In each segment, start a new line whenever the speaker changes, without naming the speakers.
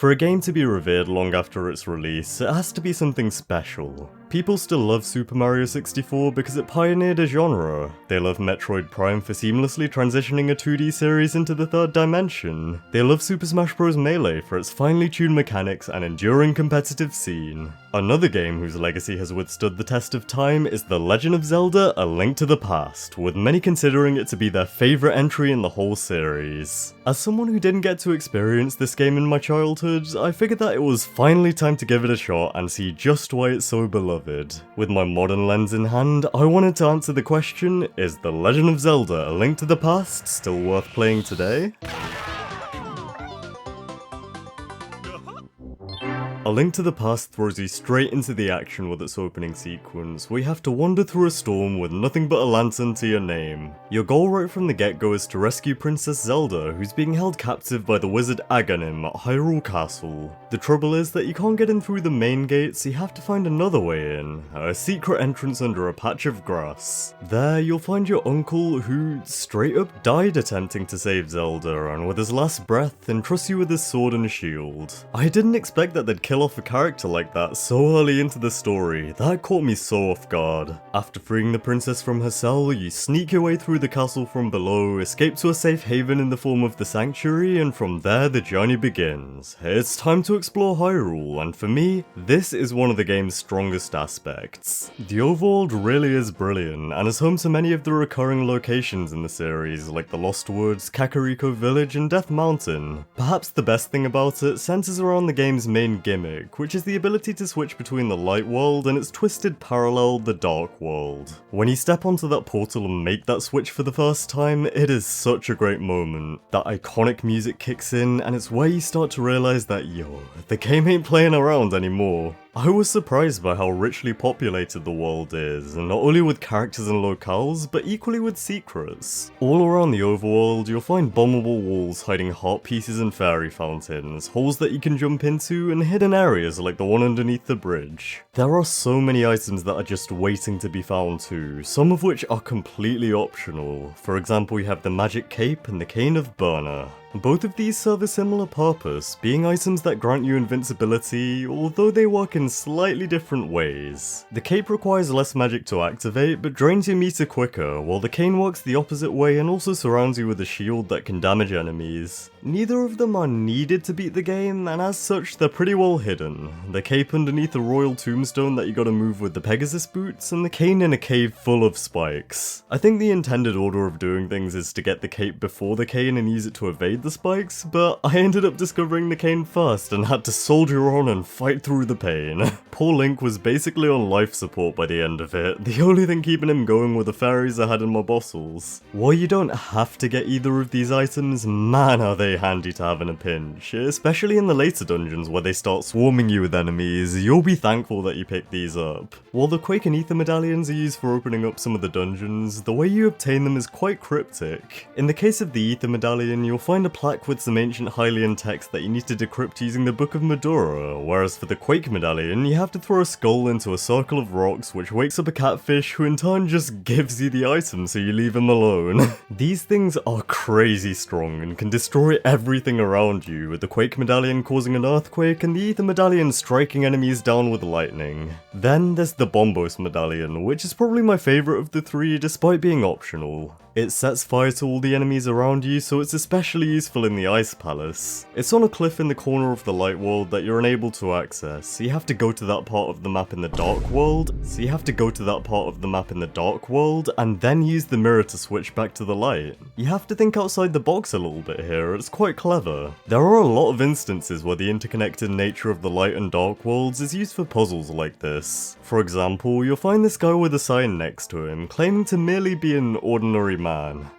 For a game to be revered long after its release, it has to be something special. People still love Super Mario 64 because it pioneered a genre. They love Metroid Prime for seamlessly transitioning a 2D series into the third dimension. They love Super Smash Bros. Melee for its finely tuned mechanics and enduring competitive scene. Another game whose legacy has withstood the test of time is The Legend of Zelda: A Link to the Past, with many considering it to be their favourite entry in the whole series. As someone who didn't get to experience this game in my childhood, I figured that it was finally time to give it a shot and see just why it's so beloved. With my modern lens in hand, I wanted to answer the question, is The Legend of Zelda: A Link to the Past still worth playing today? A Link to the Past throws you straight into the action with its opening sequence, where you have to wander through a storm with nothing but a lantern to your name. Your goal right from the get-go is to rescue Princess Zelda, who's being held captive by the wizard Aghanim at Hyrule Castle. The trouble is that you can't get in through the main gate, so you have to find another way in, a secret entrance under a patch of grass. There, you'll find your uncle, who straight up died attempting to save Zelda, and with his last breath, entrusts you with his sword and shield. I didn't expect that they'd kill off a character like that so early into the story. That caught me so off guard. After freeing the princess from her cell, you sneak your way through the castle from below, escape to a safe haven in the form of the sanctuary, and from there the journey begins. It's time to explore Hyrule, and for me, this is one of the game's strongest aspects. The overworld really is brilliant, and is home to many of the recurring locations in the series, like the Lost Woods, Kakariko Village, and Death Mountain. Perhaps the best thing about it centers around the game's main gimmick, which is the ability to switch between the light world and its twisted parallel, the dark world. When you step onto that portal and make that switch for the first time, it is such a great moment. That iconic music kicks in, and it's where you start to realize that, yo, the game ain't playing around anymore. I was surprised by how richly populated the world is, and not only with characters and locales, but equally with secrets. All around the overworld, you'll find bombable walls hiding heart pieces and fairy fountains, holes that you can jump into, and hidden areas like the one underneath the bridge. There are so many items that are just waiting to be found too, some of which are completely optional. For example, you have the magic cape and the cane of Burner. Both of these serve a similar purpose, being items that grant you invincibility, although they work in slightly different ways. The cape requires less magic to activate, but drains your meter quicker, while the cane works the opposite way and also surrounds you with a shield that can damage enemies. Neither of them are needed to beat the game, and as such they're pretty well hidden. The cape underneath a royal tombstone that you gotta move with the Pegasus boots, and the cane in a cave full of spikes. I think the intended order of doing things is to get the cape before the cane and use it to evade the spikes, but I ended up discovering the cane first and had to soldier on and fight through the pain. Poor Link was basically on life support by the end of it, the only thing keeping him going were the fairies I had in my bossels. While you don't have to get either of these items, man are they handy to have in a pinch, especially in the later dungeons where they start swarming you with enemies. You'll be thankful that you picked these up. While the Quake and Ether medallions are used for opening up some of the dungeons, the way you obtain them is quite cryptic. In the case of the Ether medallion, you'll find a plaque with some ancient Hylian text that you need to decrypt using the Book of Medora, whereas for the Quake medallion, you have to throw a skull into a circle of rocks which wakes up a catfish who in turn just gives you the item so you leave him alone. These things are crazy strong and can destroy everything around you, with the Quake medallion causing an earthquake and the Ether medallion striking enemies down with lightning. Then there's the Bombos medallion, which is probably my favourite of the three despite being optional. It sets fire to all the enemies around you, so it's especially useful in the Ice Palace. It's on a cliff in the corner of the Light World that you're unable to access, so you have to go to that part of the map in the Dark World, and then use the mirror to switch back to the light. You have to think outside the box a little bit here, it's quite clever. There are a lot of instances where the interconnected nature of the Light and Dark Worlds is used for puzzles like this. For example, you'll find this guy with a sign next to him, claiming to merely be an ordinary man.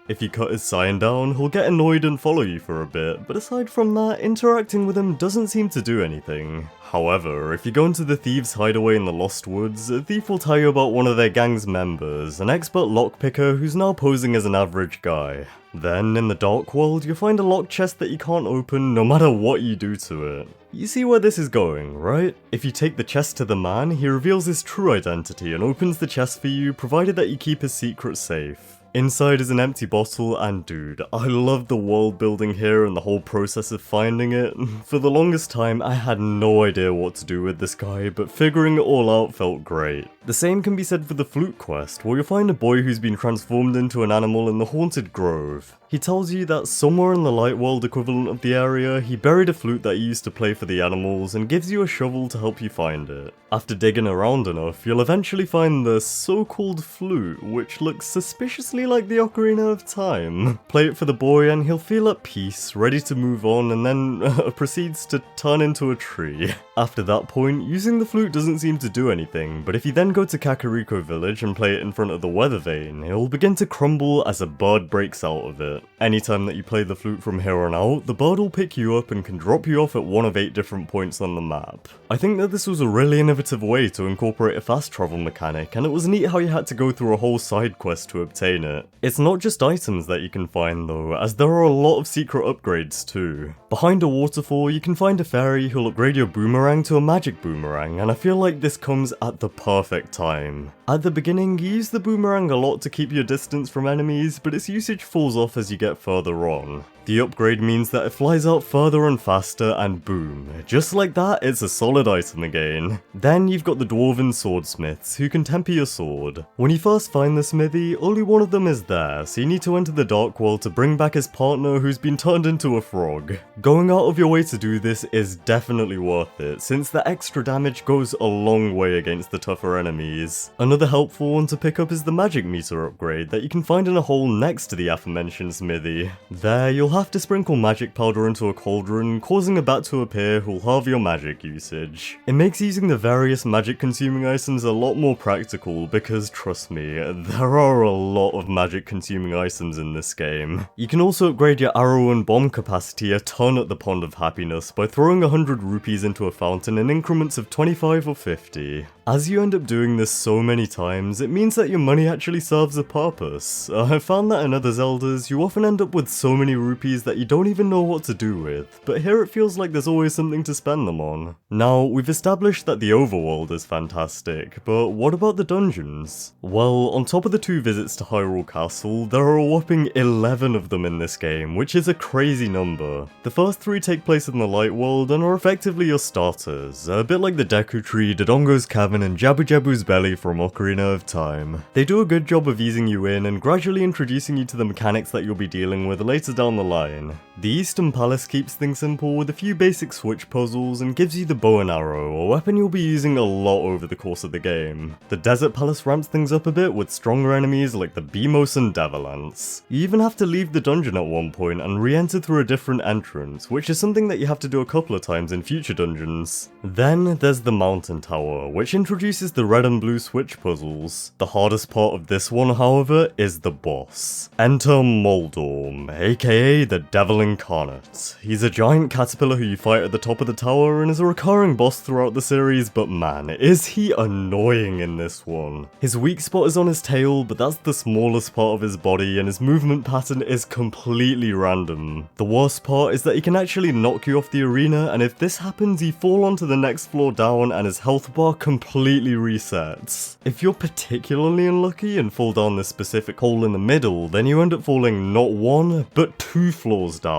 If you cut his sign down, he'll get annoyed and follow you for a bit, but aside from that, interacting with him doesn't seem to do anything. However, if you go into the Thieves' Hideaway in the Lost Woods, a thief will tell you about one of their gang's members, an expert lockpicker who's now posing as an average guy. Then, in the Dark World, you'll find a locked chest that you can't open no matter what you do to it. You see where this is going, right? If you take the chest to the man, he reveals his true identity and opens the chest for you, provided that you keep his secret safe. Inside is an empty bottle, and dude, I love the world building here and the whole process of finding it. For the longest time, I had no idea what to do with this guy, but figuring it all out felt great. The same can be said for the flute quest, where you'll find a boy who's been transformed into an animal in the Haunted Grove. He tells you that somewhere in the light world equivalent of the area, he buried a flute that he used to play for the animals and gives you a shovel to help you find it. After digging around enough, you'll eventually find the so-called flute, which looks suspiciously like the Ocarina of Time. Play it for the boy and he'll feel at peace, ready to move on, and then proceeds to turn into a tree. After that point, using the flute doesn't seem to do anything, but if you then go to Kakariko village and play it in front of the weather vane, it will begin to crumble as a bird breaks out of it. Anytime that you play the flute from here on out, the bird will pick you up and can drop you off at one of 8 different points on the map. I think that this was a really innovative way to incorporate a fast travel mechanic, and it was neat how you had to go through a whole side quest to obtain it. It's not just items that you can find though, as there are a lot of secret upgrades too. Behind a waterfall, you can find a fairy who'll upgrade your boomerang to a magic boomerang, and I feel like this comes at the perfect time. At the beginning, you use the boomerang a lot to keep your distance from enemies, but its usage falls off as you get further on. The upgrade means that it flies out further and faster, and boom, just like that, it's a solid item again. Then you've got the dwarven swordsmiths, who can temper your sword. When you first find the smithy, only one of them is there, so you need to enter the dark world to bring back his partner who's been turned into a frog. Going out of your way to do this is definitely worth it, since the extra damage goes a long way against the tougher enemies. Another helpful one to pick up is the magic meter upgrade that you can find in a hole next to the aforementioned smithy. There, you'll have to sprinkle magic powder into a cauldron, causing a bat to appear who'll halve your magic usage. It makes using the various magic consuming items a lot more practical because, trust me, there are a lot of magic consuming items in this game. You can also upgrade your arrow and bomb capacity a ton at the Pond of Happiness by throwing 100 rupees into a fountain in increments of 25 or 50. As you end up doing this so many times, it means that your money actually serves a purpose. I've found that in other Zeldas, you often end up with so many rupees that you don't even know what to do with, but here it feels like there's always something to spend them on. Now, we've established that the overworld is fantastic, but what about the dungeons? Well, on top of the 2 visits to Hyrule Castle, there are a whopping 11 of them in this game, which is a crazy number. The first 3 take place in the light world and are effectively your starters, a bit like the Deku Tree, Dodongo's Cavern, and Jabu Jabu's Belly from Ocarina of Time. They do a good job of easing you in and gradually introducing you to the mechanics that you'll be dealing with later down the line. The Eastern Palace keeps things simple with a few basic switch puzzles and gives you the bow and arrow, a weapon you'll be using a lot over the course of the game. The Desert Palace ramps things up a bit with stronger enemies like the Beamos and Devilants. You even have to leave the dungeon at one point and re-enter through a different entrance, which is something that you have to do a couple of times in future dungeons. Then there's the Mountain Tower, which introduces the red and blue switch puzzles. The hardest part of this one, however, is the boss. Enter Moldorm, aka the Devil Incarnate. He's a giant caterpillar who you fight at the top of the tower and is a recurring boss throughout the series, but man, is he annoying in this one. His weak spot is on his tail, but that's the smallest part of his body and his movement pattern is completely random. The worst part is that he can actually knock you off the arena, and if this happens you fall onto the next floor down and his health bar completely resets. If you're particularly unlucky and fall down this specific hole in the middle, then you end up falling not 1, but 2 floors down.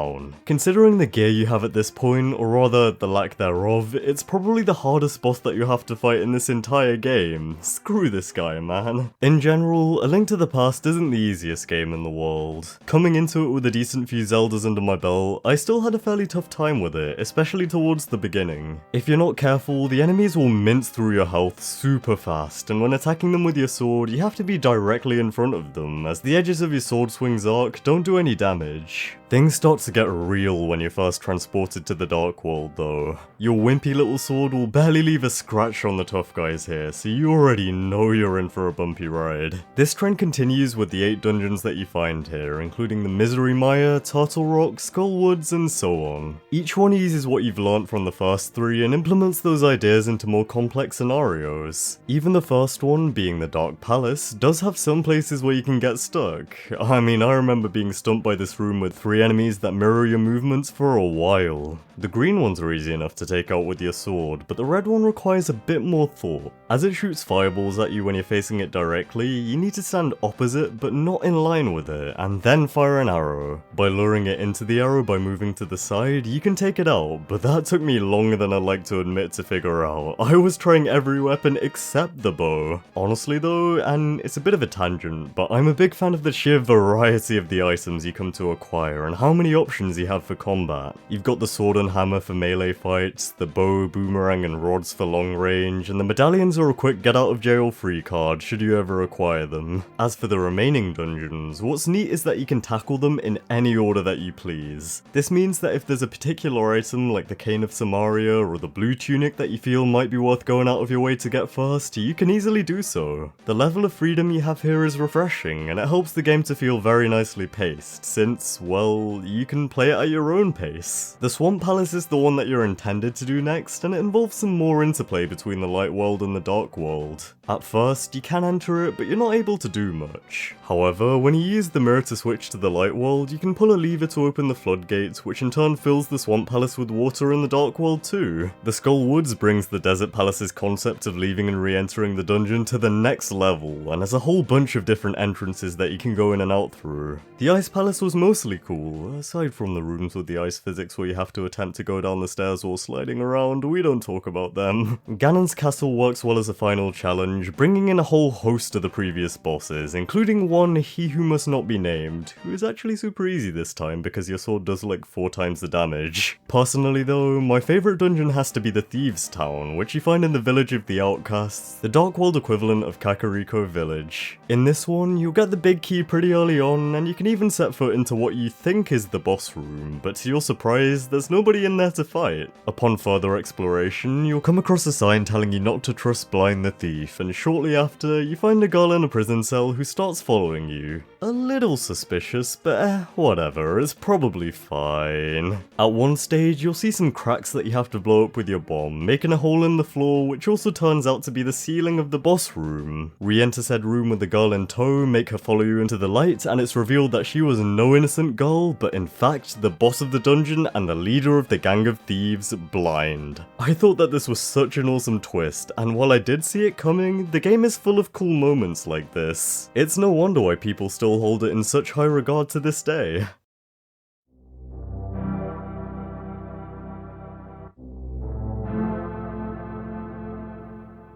Considering the gear you have at this point, or rather the lack thereof, it's probably the hardest boss that you have to fight in this entire game. Screw this guy, man. In general, A Link to the Past isn't the easiest game in the world. Coming into it with a decent few Zeldas under my belt, I still had a fairly tough time with it, especially towards the beginning. If you're not careful, the enemies will mince through your health super fast, and when attacking them with your sword, you have to be directly in front of them, as the edges of your sword swing's arc don't do any damage. Things start to get real when you're first transported to the Dark World though. Your wimpy little sword will barely leave a scratch on the tough guys here, so you already know you're in for a bumpy ride. This trend continues with the 8 dungeons that you find here, including the Misery Mire, Turtle Rock, Skull Woods, and so on. Each one uses what you've learnt from the first 3 and implements those ideas into more complex scenarios. Even the first one, being the Dark Palace, does have some places where you can get stuck. I mean, I remember being stumped by this room with 3 enemies that mirror your movements for a while. The green ones are easy enough to take out with your sword, but the red one requires a bit more thought. As it shoots fireballs at you when you're facing it directly, you need to stand opposite it, but not in line with it, and then fire an arrow. By luring it into the arrow by moving to the side, you can take it out, but that took me longer than I'd like to admit to figure out. I was trying every weapon except the bow. Honestly though, and it's a bit of a tangent, but I'm a big fan of the sheer variety of the items you come to acquire and how many options you have for combat. You've got the sword and hammer for melee fights, the bow, boomerang and rods for long range, and the medallions are a quick get out of jail free card should you ever acquire them. As for the remaining dungeons, what's neat is that you can tackle them in any order that you please. This means that if there's a particular item like the Cane of Samaria or the blue tunic that you feel might be worth going out of your way to get first, you can easily do so. The level of freedom you have here is refreshing, and it helps the game to feel very nicely paced, since, well, you can play it at your own pace. The Swamp Palace is the one that you're intended to do next, and it involves some more interplay between the light world and the dark world. At first, you can enter it, but you're not able to do much. However, when you use the mirror to switch to the light world, you can pull a lever to open the floodgates, which in turn fills the Swamp Palace with water in the dark world too. The Skull Woods brings the Desert Palace's concept of leaving and re-entering the dungeon to the next level, and has a whole bunch of different entrances that you can go in and out through. The Ice Palace was mostly cool, aside from the rooms with the ice physics where you have to attempt to go down the stairs while sliding around. We don't talk about them. Ganon's castle works well as a final challenge, bringing in a whole host of the previous bosses, including one, He Who Must Not Be Named, who is actually super easy this time because your sword does like 4 times the damage. Personally though, my favourite dungeon has to be the Thieves' Town, which you find in the Village of the Outcasts, the Dark World equivalent of Kakariko Village. In this one, you'll get the big key pretty early on, and you can even set foot into what you think is the boss room, but to your surprise, there's nobody in there to fight. Upon further exploration, you'll come across a sign telling you not to trust Blind the Thief, and shortly after, you find a girl in a prison cell who starts following you. A little suspicious, but whatever, it's probably fine. At one stage, you'll see some cracks that you have to blow up with your bomb, making a hole in the floor, which also turns out to be the ceiling of the boss room. Re-enter said room with the girl in tow, make her follow you into the light, and it's revealed that she was no innocent girl, but in fact the boss of the dungeon and the leader of the gang of thieves, Blind. I thought that this was such an awesome twist, and while I did see it coming, the game is full of cool moments like this. It's no wonder why people still hold it in such high regard to this day.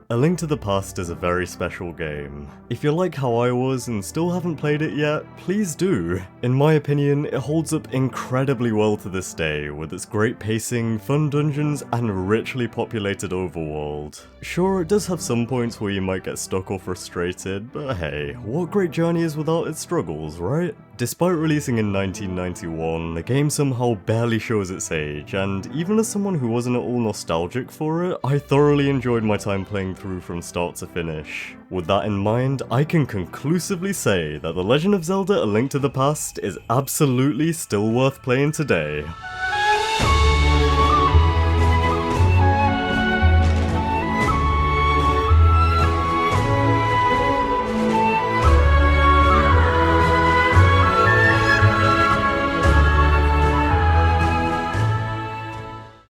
A Link to the Past is a very special game. If you're like how I was and still haven't played it yet, please do. In my opinion, it holds up incredibly well to this day, with its great pacing, fun dungeons, and richly populated overworld. Sure, it does have some points where you might get stuck or frustrated, but hey, what great journey is without its struggles, right? Despite releasing in 1991, the game somehow barely shows its age, and even as someone who wasn't at all nostalgic for it, I thoroughly enjoyed my time playing through from start to finish. With that in mind, I can conclusively say that The Legend of Zelda: A Link to the Past is absolutely still worth playing today.